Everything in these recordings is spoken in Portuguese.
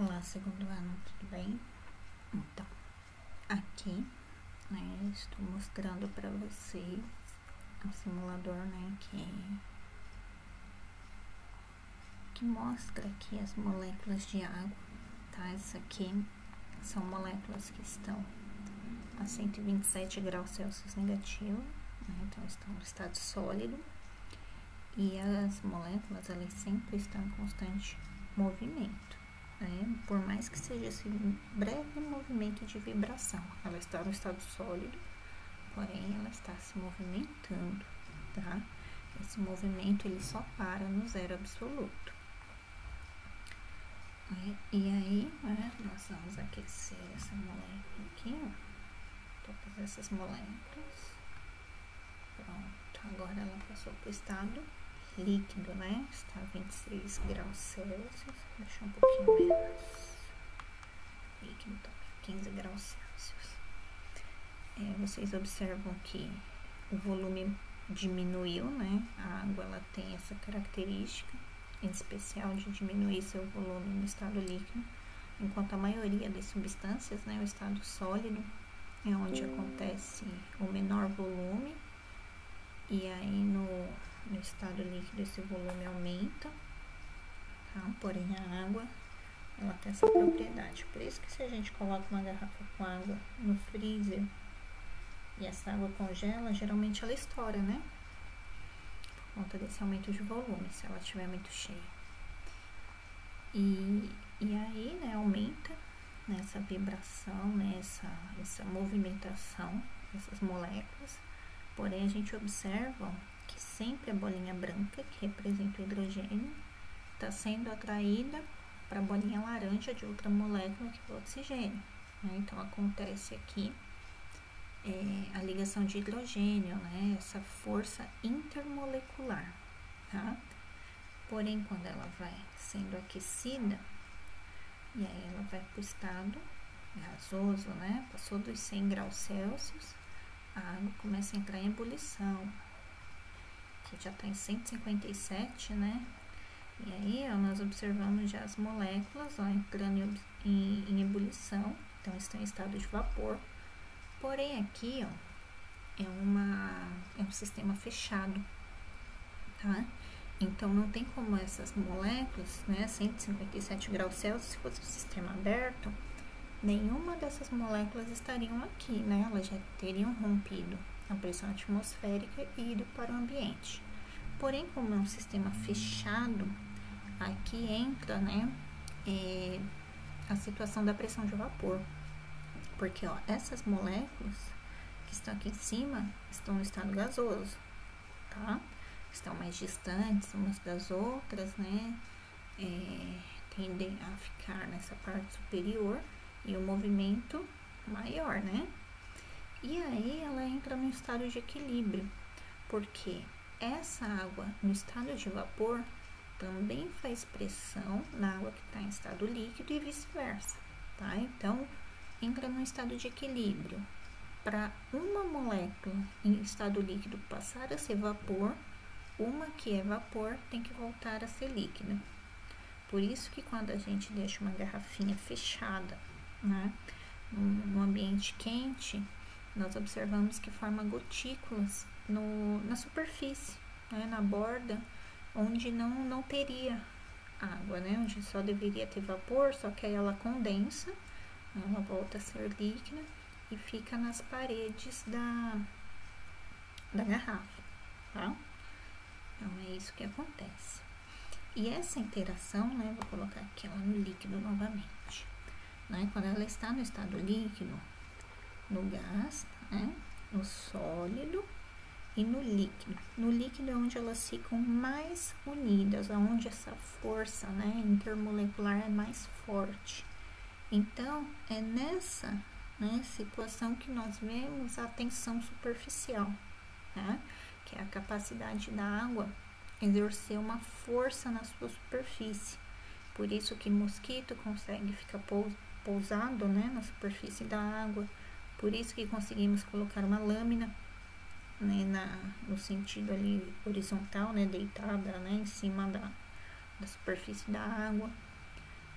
Olá, segundo ano, tudo bem? Então, aqui, né, estou mostrando para vocês um simulador, né, que mostra aqui as moléculas de água, tá? Essas aqui são moléculas que estão a 127 graus Celsius negativo, né, então estão no estado sólido, e as moléculas, elas sempre estão em constante movimento. Por mais que seja esse breve movimento de vibração, ela está no estado sólido, porém ela está se movimentando, tá? Esse movimento ele só para no zero absoluto. E aí, nós vamos aquecer essa molécula aqui, ó, todas essas moléculas. Pronto, agora ela passou para o estado líquido, né? Está a 26 graus Celsius, deixa um pouquinho menos. Líquido tá 15 graus Celsius. Vocês observam que o volume diminuiu, né? A água ela tem essa característica, em especial de diminuir seu volume no estado líquido, enquanto a maioria das substâncias, né, o estado sólido, é onde acontece o menor volume, e aí no estado líquido esse volume aumenta, tá? Porém a água, ela tem essa propriedade, por isso que se a gente coloca uma garrafa com água no freezer e essa água congela, geralmente ela estoura, né? Por conta desse aumento de volume, se ela estiver muito cheia. E aí, né, aumenta nessa vibração, né, essa movimentação dessas moléculas, porém a gente observa que sempre a bolinha branca, que representa o hidrogênio, está sendo atraída para a bolinha laranja de outra molécula, que é o oxigênio, né? Então acontece aqui a ligação de hidrogênio, né? Essa força intermolecular, tá? Porém, quando ela vai sendo aquecida, e aí ela vai para o estado gasoso, né? Passou dos 100 graus Celsius, a água começa a entrar em ebulição, que já está em 157, né? E aí, ó, nós observamos já as moléculas, ó, entrando em ebulição, então estão em estado de vapor. Porém, aqui, ó, é um sistema fechado, tá? Então, não tem como essas moléculas, né, 157 graus Celsius, se fosse um sistema aberto, nenhuma dessas moléculas estariam aqui, né? Elas já teriam rompido a pressão atmosférica e ido para o ambiente. Porém, como é um sistema fechado, aqui entra, né, a situação da pressão de vapor. Porque, ó, essas moléculas que estão aqui em cima estão no estado gasoso, tá? Estão mais distantes umas das outras, né? Tendem a ficar nessa parte superior e o movimento maior, né? E aí ela entra no estado de equilíbrio, porque essa água no estado de vapor também faz pressão na água que está em estado líquido e vice-versa, tá? Então, entra no estado de equilíbrio. Para uma molécula em estado líquido passar a ser vapor, uma que é vapor tem que voltar a ser líquida. Por isso que quando a gente deixa uma garrafinha fechada, né, no ambiente quente, nós observamos que forma gotículas na superfície, né, na borda, onde não teria água, né, onde só deveria ter vapor, só que aí ela condensa, né, ela volta a ser líquida e fica nas paredes da garrafa, tá? Então, é isso que acontece. E essa interação, né, vou colocar aqui ela no líquido novamente, né, quando ela está no estado líquido, no gás, né, no sólido e no líquido. No líquido é onde elas ficam mais unidas, onde essa força, né, intermolecular é mais forte. Então, é nessa, né, situação que nós vemos a tensão superficial, né, que é a capacidade da água exercer uma força na sua superfície. Por isso que mosquito consegue ficar pousado, né, na superfície da água. Por isso que conseguimos colocar uma lâmina, né, no sentido ali horizontal, né, deitada, né, em cima da superfície da água.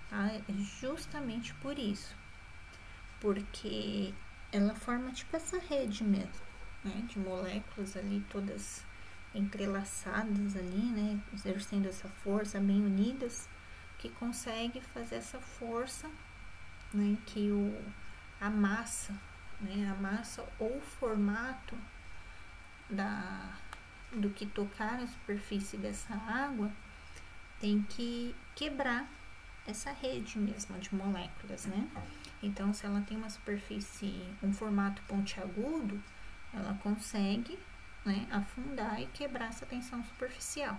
tá? É justamente por isso, porque ela forma tipo essa rede mesmo, né? De moléculas ali todas entrelaçadas ali, né? Exercendo essa força, bem unidas, que consegue fazer essa força, né? Que a massa, né? A massa ou formato do que tocar a superfície dessa água tem que quebrar essa rede mesmo de moléculas, né? Então, se ela tem uma superfície, um formato pontiagudo, ela consegue, né, afundar e quebrar essa tensão superficial.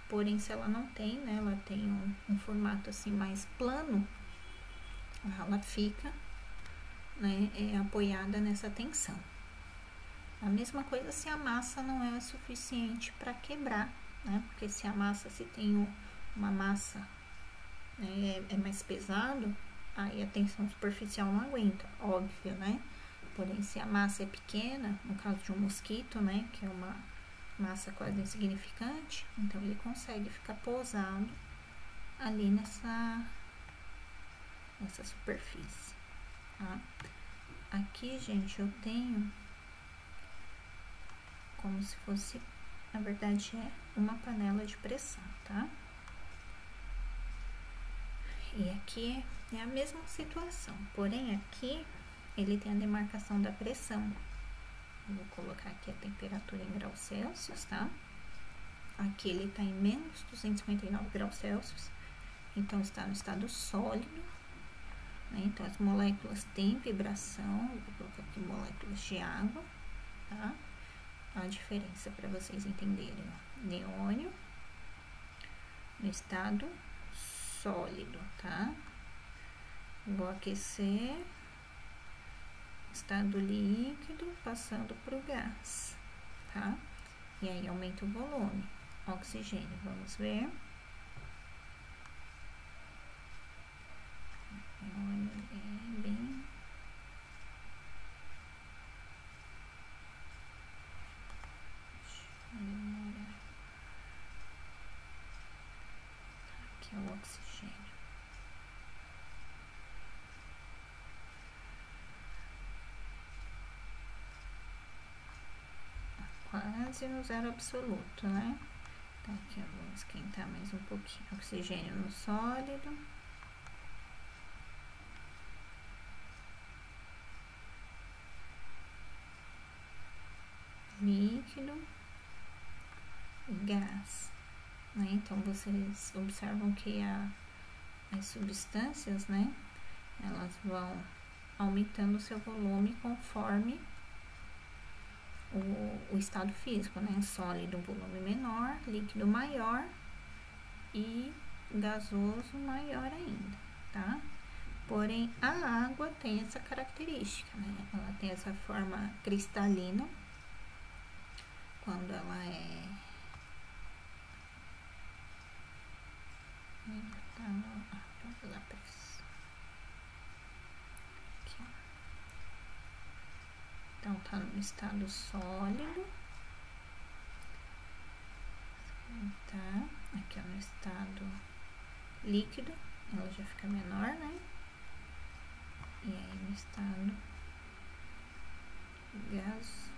Porém, se ela não tem, né, ela tem um formato assim mais plano, ela fica, né, apoiada nessa tensão. A mesma coisa se a massa não é suficiente para quebrar, né? Porque se a massa, se tem uma massa, né, é mais pesado, aí a tensão superficial não aguenta, óbvio, né? Porém, se a massa é pequena, no caso de um mosquito, né, que é uma massa quase insignificante, então ele consegue ficar pousado ali nessa superfície, tá? Aqui, gente, eu tenho como se fosse, na verdade, é uma panela de pressão, tá? E aqui é a mesma situação, porém aqui ele tem a demarcação da pressão. Eu vou colocar aqui a temperatura em graus Celsius, tá? Aqui ele está em menos 259 graus Celsius, então está no estado sólido, né? Então as moléculas têm vibração, eu vou colocar aqui moléculas de água, tá? A diferença para vocês entenderem, ó. Neônio no estado sólido, tá? Vou aquecer, estado líquido, passando para o gás, tá? E aí aumenta o volume. Oxigênio, vamos ver. Neônio é bem... Aqui é o oxigênio. Quase no zero absoluto, né? Então, aqui eu vou esquentar mais um pouquinho. Oxigênio no sólido. Líquido e gás, né? Então, vocês observam que as substâncias, né? Elas vão aumentando o seu volume conforme o estado físico, né? Sólido, um volume menor, líquido maior e gasoso maior ainda, tá? Porém, a água tem essa característica, né? Ela tem essa forma cristalina quando ela é... Então, tá no estado sólido. Tá? Aqui ó, no estado líquido, ela já fica menor, né? E aí no estado gasoso.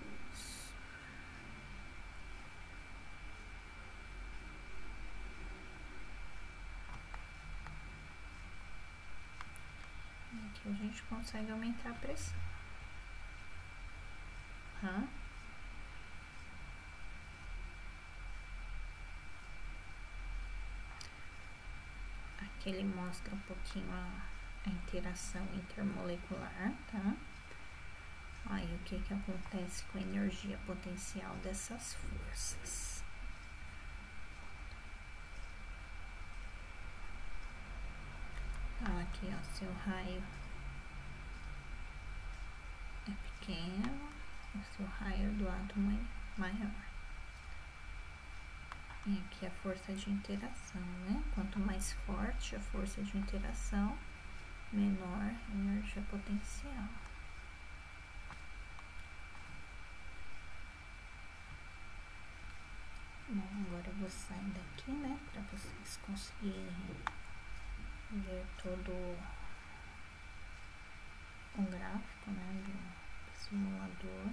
Aqui a gente consegue aumentar a pressão, tá? Aqui ele mostra um pouquinho a interação intermolecular, tá? Aí o que que acontece com a energia potencial dessas forças? Então, aqui ó, seu raio é pequeno, o seu raio do átomo é maior. E aqui a força de interação, né? Quanto mais forte a força de interação, menor a energia potencial. Bom, agora eu vou sair daqui, né? Para vocês conseguirem ver todo o gráfico, né, do simulador.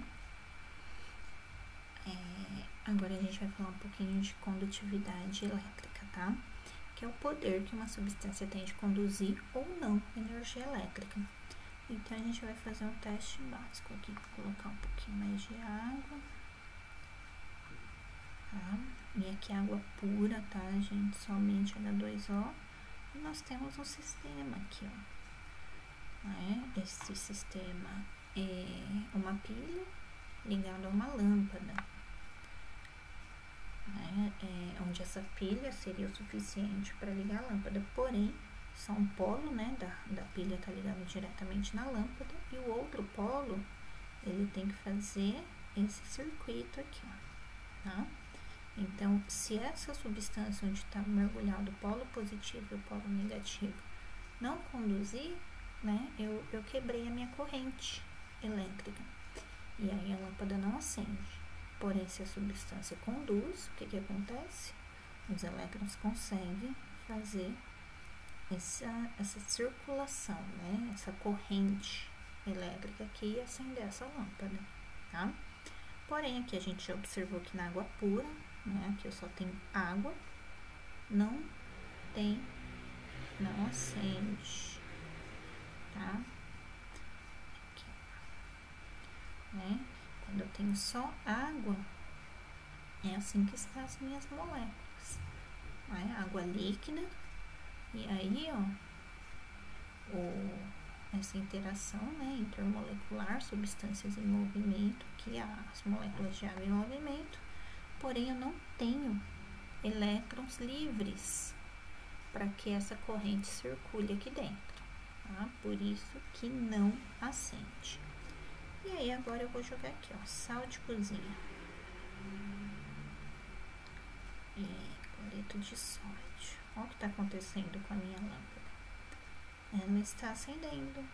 Agora a gente vai falar um pouquinho de condutividade elétrica, tá? Que é o poder que uma substância tem de conduzir ou não energia elétrica. Então, a gente vai fazer um teste básico aqui. Vou colocar um pouquinho mais de água. Tá? E aqui é água pura, tá, gente? Somente H2O. E nós temos um sistema aqui, ó. Esse sistema é uma pilha ligada a uma lâmpada. Onde essa pilha seria o suficiente para ligar a lâmpada, porém, só um polo, né, da pilha está ligado diretamente na lâmpada e o outro polo, ele tem que fazer esse circuito aqui, ó, tá? Então, se essa substância onde está mergulhado o polo positivo e o polo negativo não conduzir, né, eu quebrei a minha corrente elétrica e aí a lâmpada não acende. Porém, se a substância conduz, o que acontece? Os elétrons conseguem fazer essa circulação, né? Essa corrente elétrica aqui e acender essa lâmpada, tá? Porém, aqui a gente já observou que na água pura, né? Aqui eu só tenho água, não acende, tá? Aqui, né? Quando eu tenho só água, é assim que estão as minhas moléculas, né? Água líquida, e aí, ó, essa interação, né, intermolecular, substâncias em movimento, que as moléculas de água em movimento, porém eu não tenho elétrons livres para que essa corrente circule aqui dentro, tá? Por isso que não acende. E aí agora eu vou jogar aqui, ó, sal de cozinha e cloreto de sódio. Olha o que está acontecendo com a minha lâmpada. Ela está acendendo,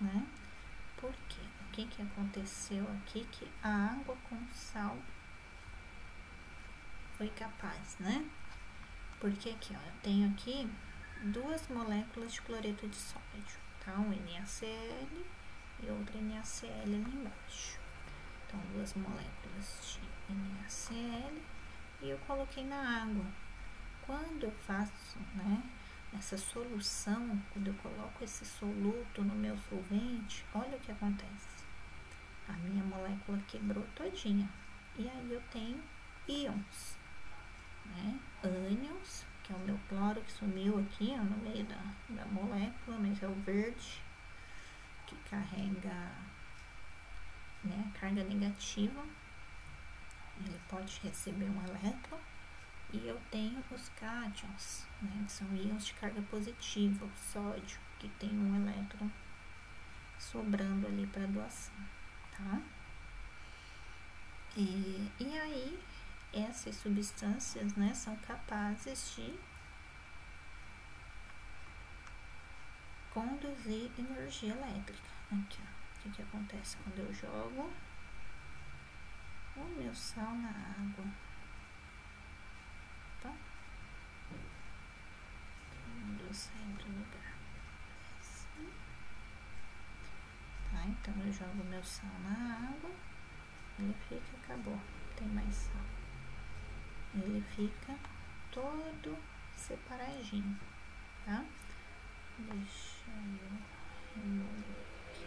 né? Por quê? O que aconteceu aqui? Que a água com sal foi capaz, né? Porque aqui, ó, eu tenho aqui duas moléculas de cloreto de sódio, tá? Um NaCl e outro NaCl ali embaixo. Então, duas moléculas de NaCl e eu coloquei na água. Quando eu faço, né, essa solução, quando eu coloco esse soluto no meu solvente, olha o que acontece. A minha molécula quebrou todinha. E aí eu tenho íons, né? Ânions, que é o meu cloro que sumiu aqui, ó, no meio da molécula, mas é o verde, que carrega, né, a carga negativa. Ele pode receber um elétron. E eu tenho os cátions, né, que são íons de carga positiva, o sódio, que tem um elétron sobrando ali para doação, tá? E aí, essas substâncias, né, são capazes de conduzir energia elétrica. Aqui, ó, o que acontece quando eu jogo o meu sal na água, tá? Tudo sai do lugar. Assim. Tá, então eu jogo o meu sal na água, ele fica, acabou, não tem mais sal. Ele fica todo separadinho, tá? Deixa eu remover aqui.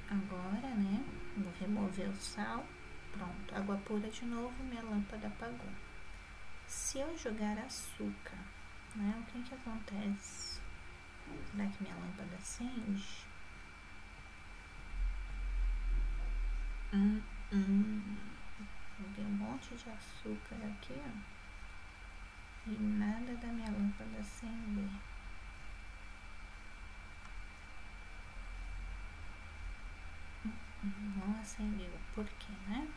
Agora, né, vou remover o sal. Pronto, água pura de novo, minha lâmpada apagou. Se eu jogar açúcar, né, o que acontece? Será que minha lâmpada acende? Joguei um monte de açúcar aqui, ó, e nada da minha lâmpada acender. Não acendeu, por quê, né?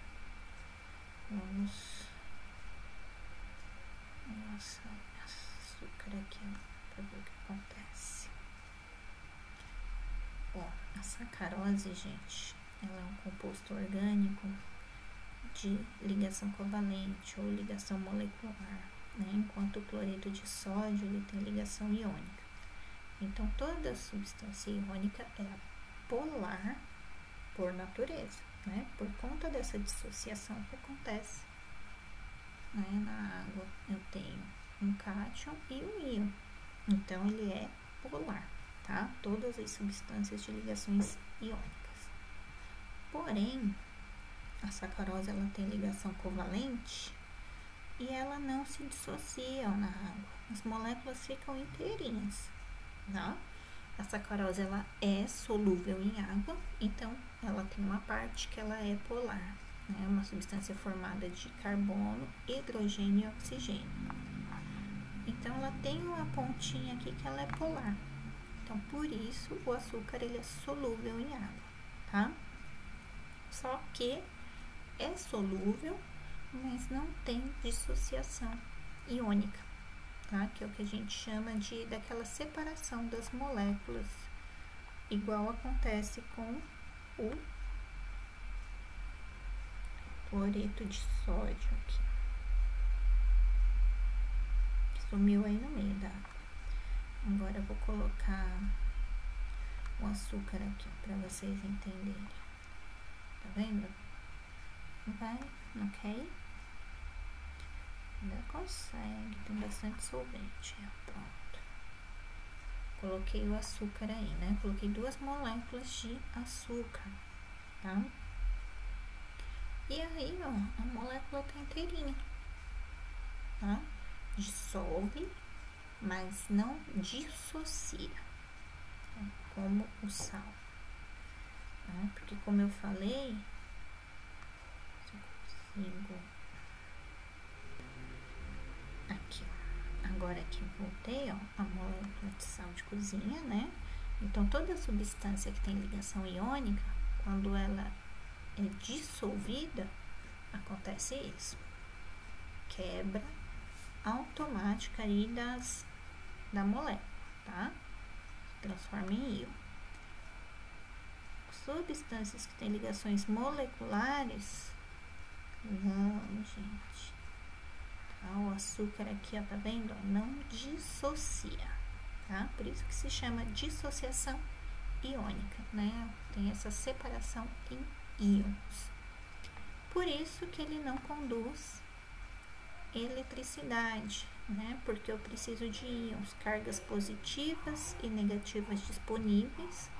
Vamos nossa açúcar aqui, ó, pra ver o que acontece. Ó, a sacarose, gente, ela é um composto orgânico de ligação covalente ou ligação molecular, né? Enquanto o cloreto de sódio ele tem ligação iônica. Então, toda substância iônica é polar por natureza, né? Por conta dessa dissociação que acontece, né? Na água eu tenho um cátion e um íon, então ele é polar, tá? Todas as substâncias de ligações iônicas. Porém, a sacarose ela tem ligação covalente e ela não se dissocia na água. As moléculas ficam inteirinhas, tá? A sacarose ela é solúvel em água, então ela tem uma parte que ela é polar, né? Uma substância formada de carbono, hidrogênio e oxigênio. Então ela tem uma pontinha aqui que ela é polar. Então por isso o açúcar ele é solúvel em água, tá? Só que é solúvel, mas não tem dissociação iônica, tá? Que é o que a gente chama daquela separação das moléculas, igual acontece com o cloreto de sódio aqui, que sumiu aí no meio da água. Agora eu vou colocar o açúcar aqui para vocês entenderem. Tá vendo? Vai, ok? Ainda consegue, tem bastante solvente. Pronto. Coloquei o açúcar aí, né? Coloquei 2 moléculas de açúcar, tá? E aí, ó, a molécula tá inteirinha, tá? Dissolve, mas não dissocia, tá? Como o sal, tá? Porque como eu falei, aqui, ó. Agora que voltei, ó, a molécula de sal de cozinha, né? Então, toda substância que tem ligação iônica, quando ela é dissolvida, acontece isso. Quebra automática aí da molécula, tá? Transforma em íon. Substâncias que têm ligações moleculares, não, gente. Tá? O açúcar aqui, ó, tá vendo? Não dissocia, tá? Por isso que se chama dissociação iônica, né? Tem essa separação em íons. Por isso que ele não conduz eletricidade, né? Porque eu preciso de íons, cargas positivas e negativas disponíveis,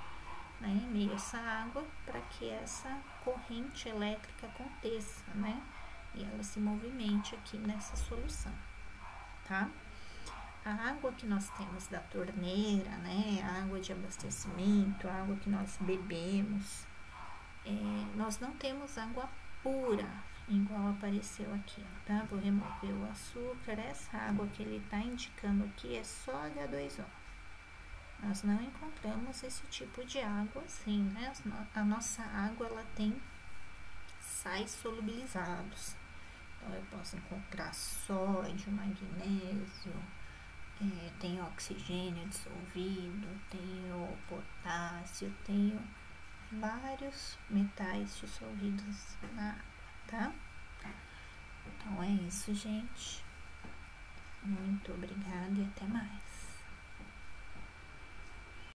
né, em meio a essa água, para que essa corrente elétrica aconteça, né? E ela se movimente aqui nessa solução, tá? A água que nós temos da torneira, né? A água de abastecimento, a água que nós bebemos, nós não temos água pura, igual apareceu aqui, tá? Vou remover o açúcar. Essa água que ele tá indicando aqui é só H2O. Nós não encontramos esse tipo de água assim, né? A nossa água, ela tem sais solubilizados. Então, eu posso encontrar sódio, magnésio, tem oxigênio dissolvido, tenho potássio, tenho vários metais dissolvidos na água, tá? Então, é isso, gente. Muito obrigada e até mais.